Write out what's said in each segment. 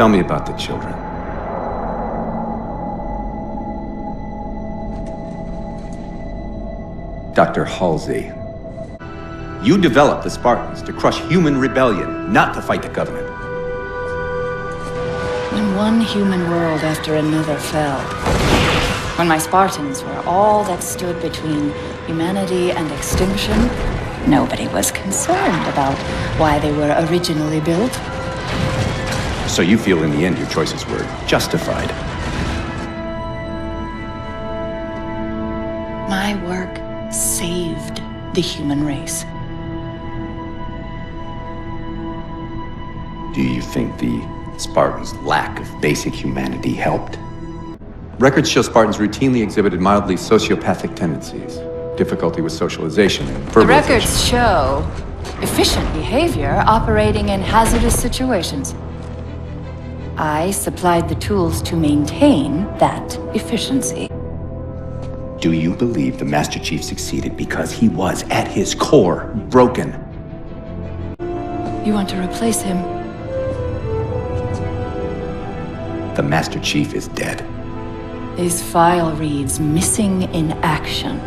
Tell me about the children. Dr. Halsey. You developed the Spartans to crush human rebellion, not to fight the Covenant. When one human world after another fell, when my Spartans were all that stood between humanity and extinction, nobody was concerned about why they were originally built. So you feel in the end your choices were justified? My work saved the human race. Do you think the Spartans' lack of basic humanity helped? Records show Spartans routinely exhibited mildly sociopathic tendencies, difficulty with socialization, and verbalization. The records show efficient behavior operating in hazardous situations. I supplied the tools to maintain that efficiency. Do you believe the Master Chief succeeded because he was, at his core, broken? You want to replace him? The Master Chief is dead. His file reads missing in action.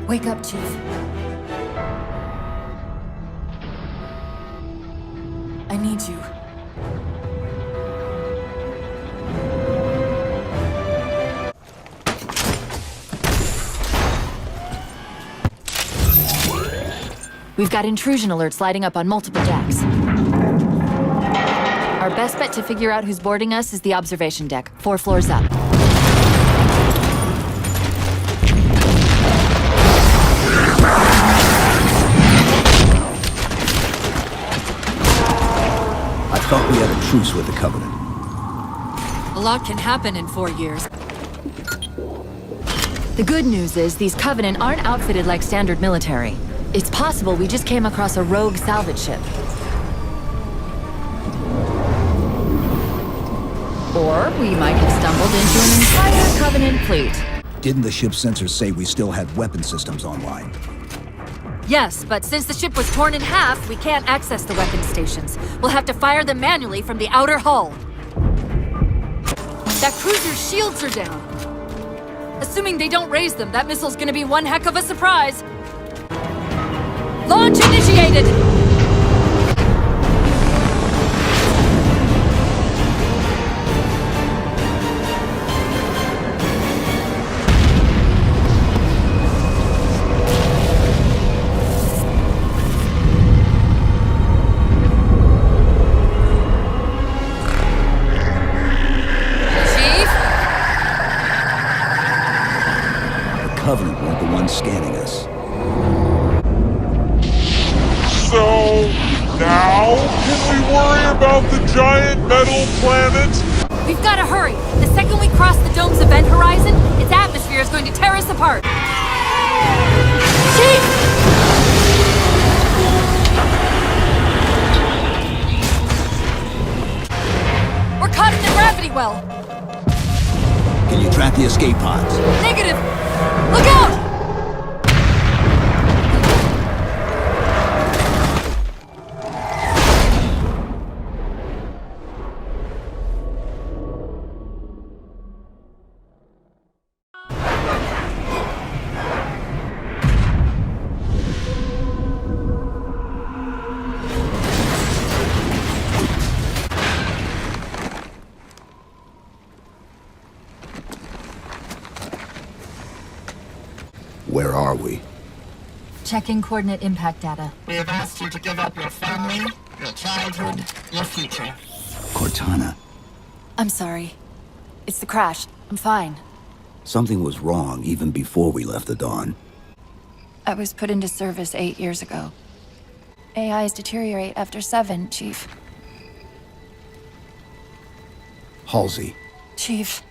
Wake up, Chief. I need you. We've got intrusion alerts lighting up on multiple decks. Our best bet to figure out who's boarding us is the observation deck, 4 floors up. I thought we had a truce with the Covenant. A lot can happen in 4 years. The good news is these Covenant aren't outfitted like standard military. It's possible we just came across a rogue salvage ship. Or we might have stumbled into an entire Covenant fleet. Didn't the ship's sensors say we still had weapon systems online? Yes, but since the ship was torn in half, we can't access the weapon stations. We'll have to fire them manually from the outer hull. That cruiser's shields are down. Assuming they don't raise them, that missile's gonna be one heck of a surprise. Launch initiated! Covenant weren't the ones scanning us. So, now can we worry about the giant metal planet? We've gotta hurry! The second we cross the dome's event horizon, its atmosphere is going to tear us apart! Chief! We're caught in the gravity well! Can you track the escape pods? Negative! Look out! Where are we? Checking coordinate impact data. We have asked you to give up your family, your childhood, your future. Cortana. I'm sorry. It's the crash. I'm fine. Something was wrong even before we left the Dawn. I was put into service 8 years ago. AIs deteriorate after 7, Chief. Halsey. Chief.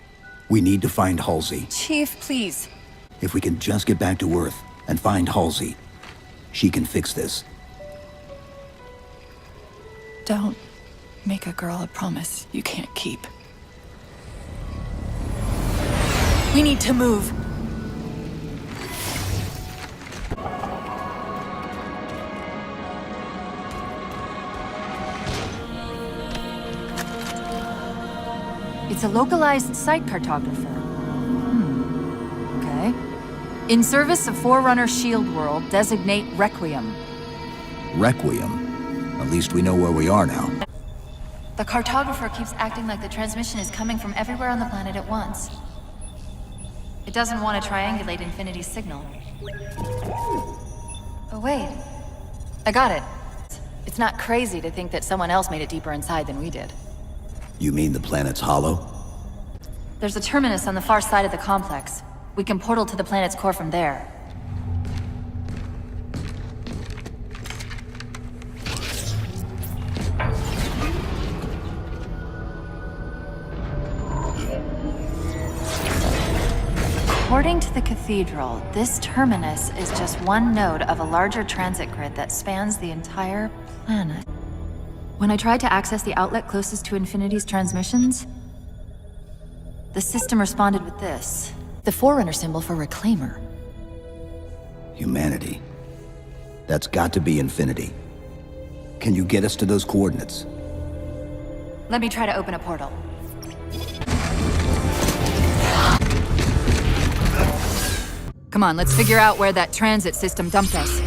We need to find Halsey. Chief, please. If we can just get back to Earth and find Halsey, she can fix this. Don't make a girl a promise you can't keep. We need to move. It's a localized site cartographer. Okay. In service of Forerunner Shield World, designate Requiem. Requiem? At least we know where we are now. The cartographer keeps acting like the transmission is coming from everywhere on the planet at once. It doesn't want to triangulate Infinity's signal. Oh wait. I got it. It's not crazy to think that someone else made it deeper inside than we did. You mean the planet's hollow? There's a terminus on the far side of the complex. We can portal to the planet's core from there. According to the Cathedral, this terminus is just one node of a larger transit grid that spans the entire planet. When I tried to access the outlet closest to Infinity's transmissions, the system responded with this. The Forerunner symbol for Reclaimer. Humanity. That's got to be Infinity. Can you get us to those coordinates? Let me try to open a portal. Come on, let's figure out where that transit system dumped us.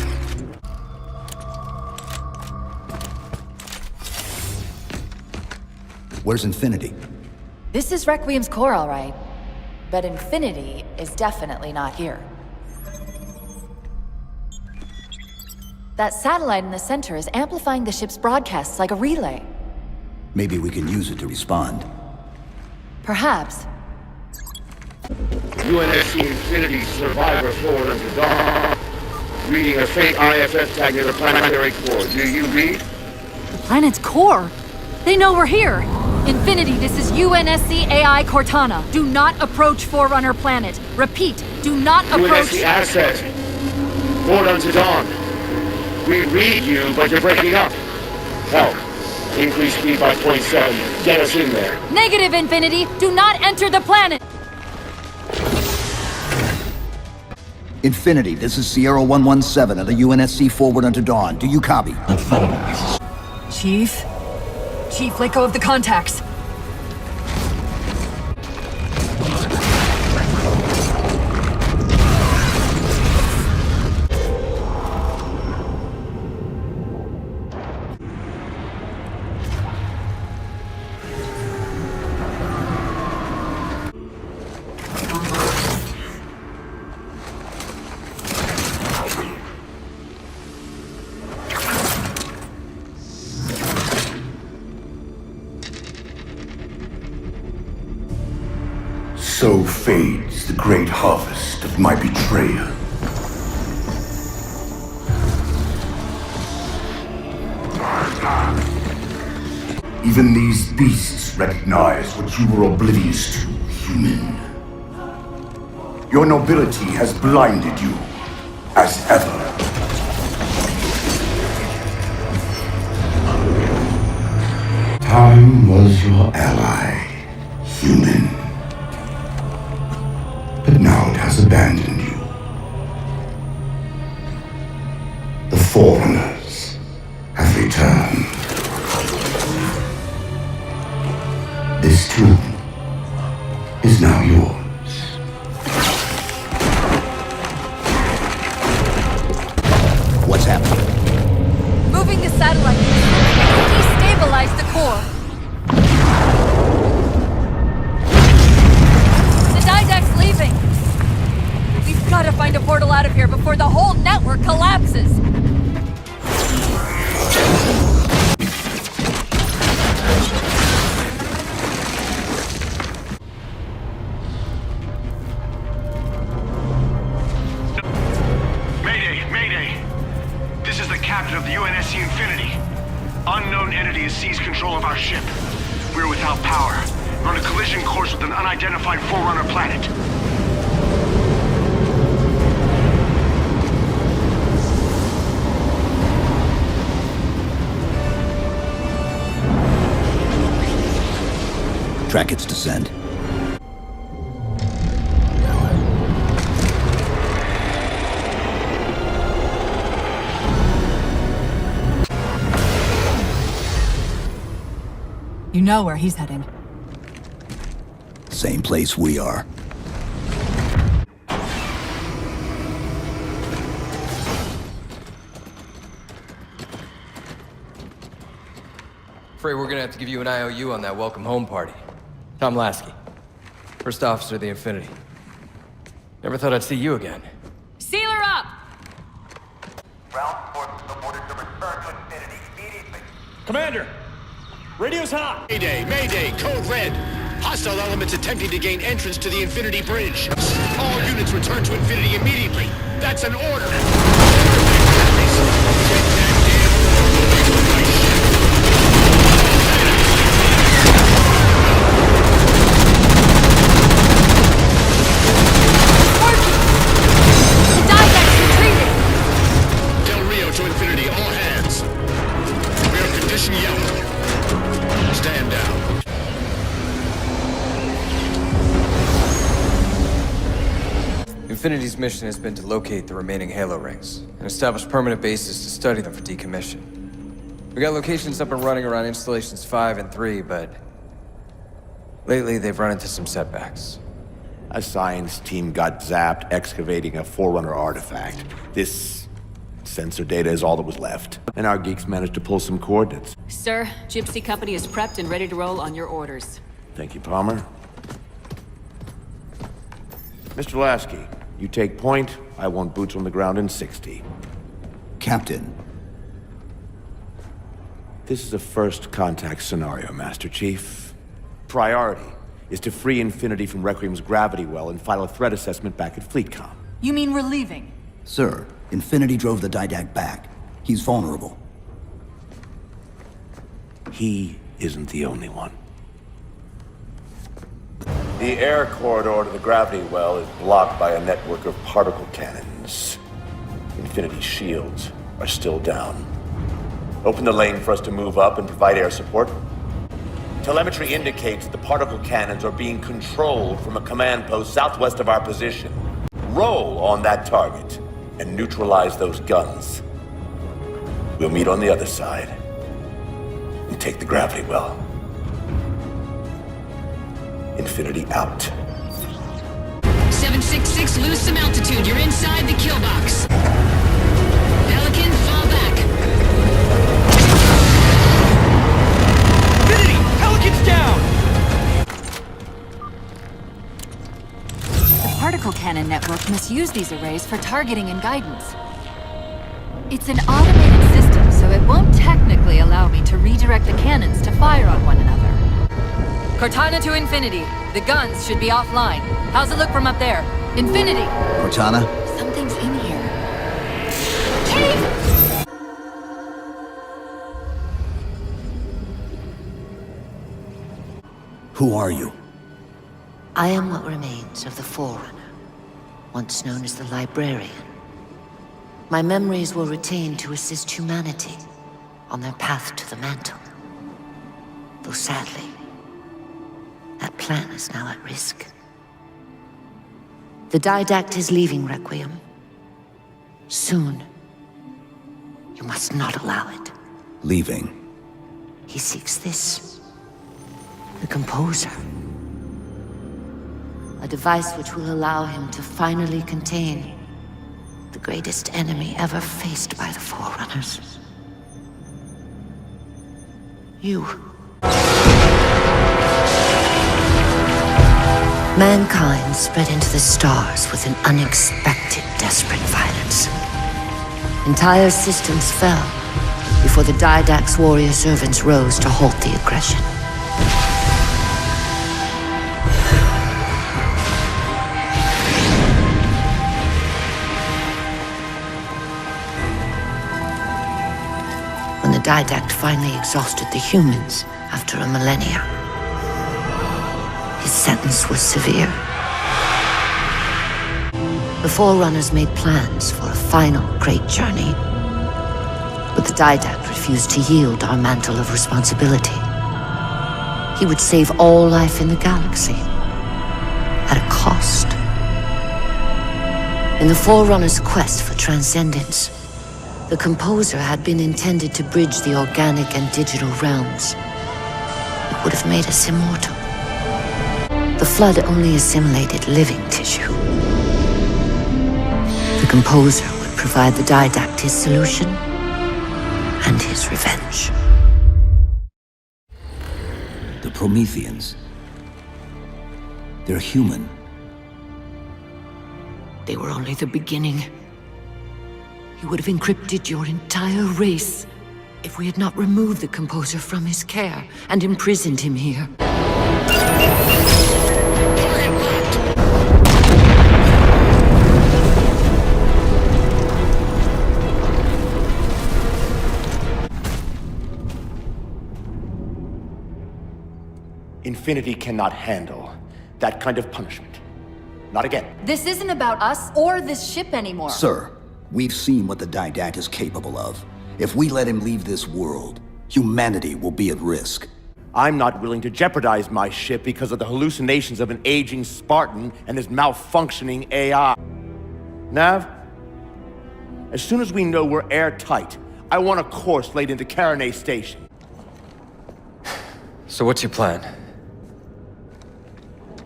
Where's Infinity? This is Requiem's core, all right. But Infinity is definitely not here. That satellite in the center is amplifying the ship's broadcasts like a relay. Maybe we can use it to respond. Perhaps. UNSC Infinity Survivor Forward under dawn. Reading a faint IFF tag near the planetary core. Do you read? The planet's core? They know we're here! Infinity, this is UNSC AI Cortana. Do not approach Forerunner planet. Repeat, do not approach... UNSC asset. Forward unto dawn. We read you, but you're breaking up. Help. Increase speed by 0.7. Get us in there. Negative, Infinity! Do not enter the planet! Infinity, this is Sierra 117 of the UNSC Forward unto Dawn. Do you copy? Chief? Chief, let go of the contacts. So fades the great harvest of my betrayal. Even these beasts recognize what you were oblivious to, human. Your nobility has blinded you, as ever. Time was your ally, human. But now it has abandoned you. The Forerunners have returned. This too is now yours. What's happening? Moving the satellite. Destabilize the core. Leaving. We've got to find a portal out of here before the whole network collapses. Mayday, Mayday. This is the captain of the UNSC Infinity. Unknown entity has seized control of our ship. We're without power. We're on a collision course with an unidentified Forerunner planet. Track its descent. You know where he's heading. Same place we are. Afraid we're gonna have to give you an IOU on that welcome home party. Tom Lasky, first officer of the Infinity. Never thought I'd see you again. Seal her up! Ground forces have ordered to return to Infinity immediately. Commander! Radio's hot! Mayday, Mayday, code red. Hostile elements attempting to gain entrance to the Infinity Bridge. All units return to Infinity immediately. That's an order. Del Rio to Infinity, all hands. We are condition yellow. Stand down. Infinity's mission has been to locate the remaining Halo rings and establish permanent bases to study them for decommission. We got locations up and running around installations 5 and 3, but lately they've run into some setbacks. A science team got zapped excavating a Forerunner artifact. This sensor data is all that was left. And our geeks managed to pull some coordinates. Sir, Gypsy Company is prepped and ready to roll on your orders. Thank you, Palmer. Mr. Lasky, you take point. I want boots on the ground in 60. Captain. This is a first contact scenario, Master Chief. Priority is to free Infinity from Requiem's gravity well and file a threat assessment back at FleetCom. You mean we're leaving? Sir, Infinity drove the Didact back. He's vulnerable. He isn't the only one. The air corridor to the gravity well is blocked by a network of particle cannons. Infinity's shields are still down. Open the lane for us to move up and provide air support. Telemetry indicates the particle cannons are being controlled from a command post southwest of our position. Roll on that target and neutralize those guns. We'll meet on the other side and take the gravity well. Infinity out. 766, lose some altitude. You're inside the kill box. Pelican, fall back. Infinity! Pelican's down! The particle cannon network must use these arrays for targeting and guidance. It's an automated system, so it won't technically allow me to redirect the cannons to fire on one another. Cortana to Infinity. The guns should be offline. How's it look from up there? Infinity! Cortana? Something's in here. Who are you? I am what remains of the Forerunner, once known as the Librarian. My memories were retained to assist humanity on their path to the mantle. Though sadly, that plan is now at risk. The Didact is leaving Requiem. Soon. You must not allow it. Leaving? He seeks this. The Composer. A device which will allow him to finally contain the greatest enemy ever faced by the Forerunners. You. Mankind spread into the stars with an unexpected, desperate violence. Entire systems fell before the Didact's warrior servants rose to halt the aggression. When the Didact finally exhausted the humans after a millennia, his sentence was severe. The Forerunners made plans for a final great journey, but the Didact refused to yield our mantle of responsibility. He would save all life in the galaxy. At a cost. In the Forerunner's quest for transcendence, the composer had been intended to bridge the organic and digital realms. It would have made us immortal. The Flood only assimilated living tissue. The composer would provide the didact his solution and his revenge. The Prometheans. They're human. They were only the beginning. He would have encrypted your entire race if we had not removed the composer from his care and imprisoned him here. Infinity cannot handle that kind of punishment. Not again. This isn't about us or this ship anymore. Sir, we've seen what the didact is capable of. If we let him leave this world, humanity will be at risk. I'm not willing to jeopardize my ship because of the hallucinations of an aging Spartan and his malfunctioning AI. Nav, as soon as we know we're airtight, I want a course laid into Caranay Station. So what's your plan?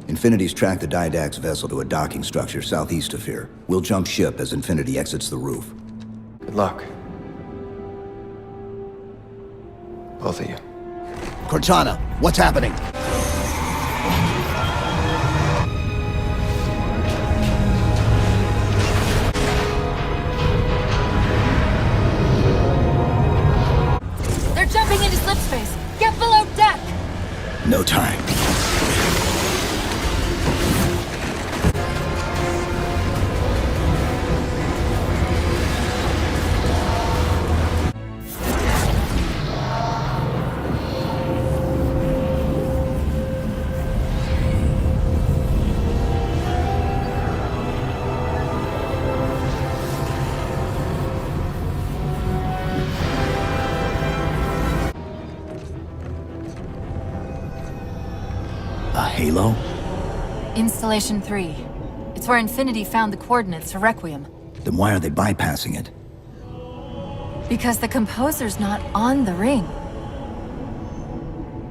Infinity's tracked the didact's vessel to a docking structure southeast of here. We'll jump ship as Infinity exits the roof. Good luck. Both of you. Cortana, what's happening? They're jumping into slip space. Get below deck. No time. Halo? Installation 3. It's where Infinity found the coordinates for Requiem. Then why are they bypassing it? Because the composer's not on the ring.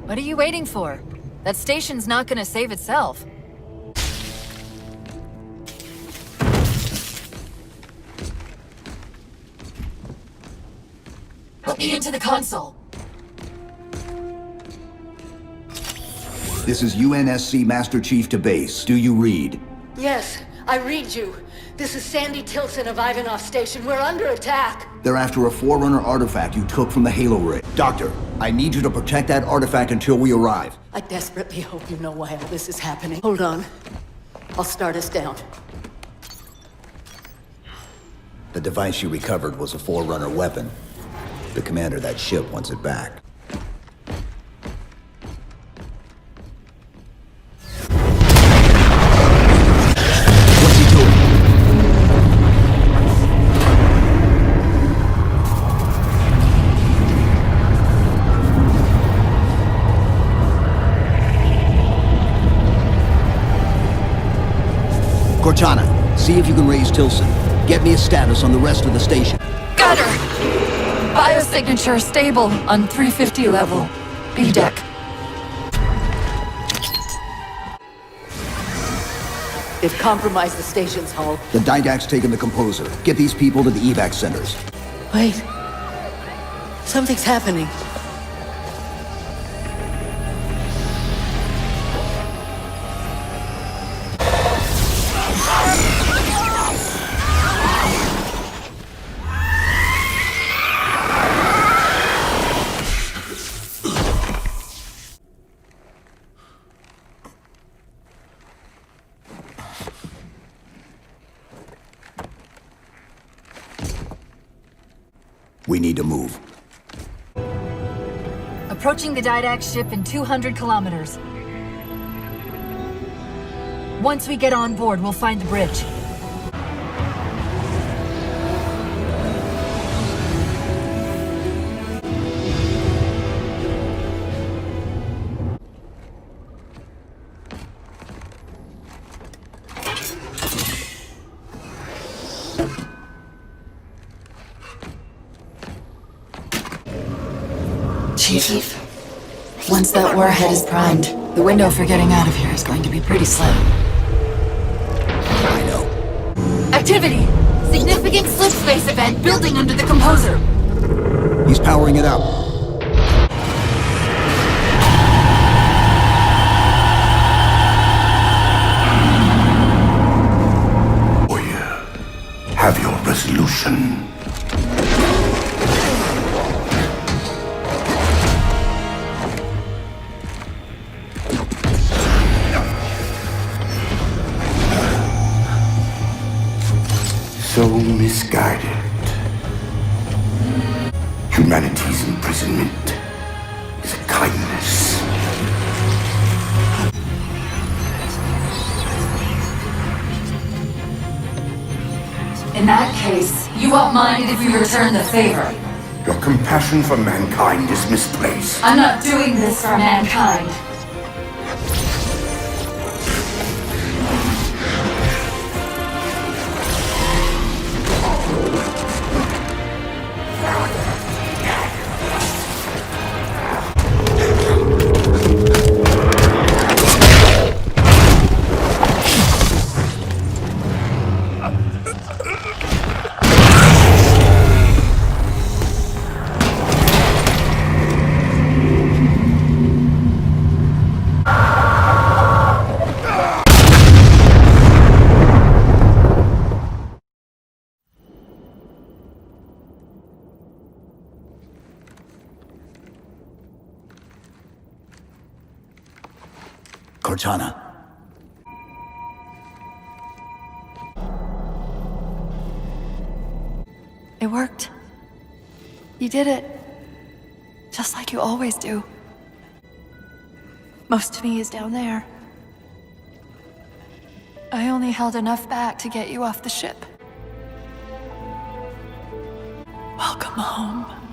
What are you waiting for? That station's not gonna save itself. Put me into the console. This is UNSC Master Chief to base. Do you read? Yes, I read you. This is Sandy Tilson of Ivanov Station. We're under attack. They're after a Forerunner artifact you took from the Halo rig. Doctor, I need you to protect that artifact until we arrive. I desperately hope you know why all this is happening. Hold on. I'll start us down. The device you recovered was a Forerunner weapon. The commander of that ship wants it back. Cortana, see if you can raise Tilson. Get me a status on the rest of the station. Got her! Biosignature stable on 350 level. B deck. They've compromised the station's hull. The didact's taken the composer. Get these people to the evac centers. Wait. Something's happening. We need to move. Approaching the didact ship in 200 kilometers. Once we get on board, we'll find the bridge. Chief. Once that warhead is primed, the window for getting out of here is going to be pretty slim. I know. Activity! Significant slip space event building under the composer. He's powering it up. Have your resolution. So misguided. Humanity's imprisonment is a kindness. In that case, you won't mind if we return the favor. Your compassion for mankind is misplaced. I'm not doing this for mankind. Cortana. It worked. You did it. Just like you always do. Most of me is down there. I only held enough back to get you off the ship. Welcome home.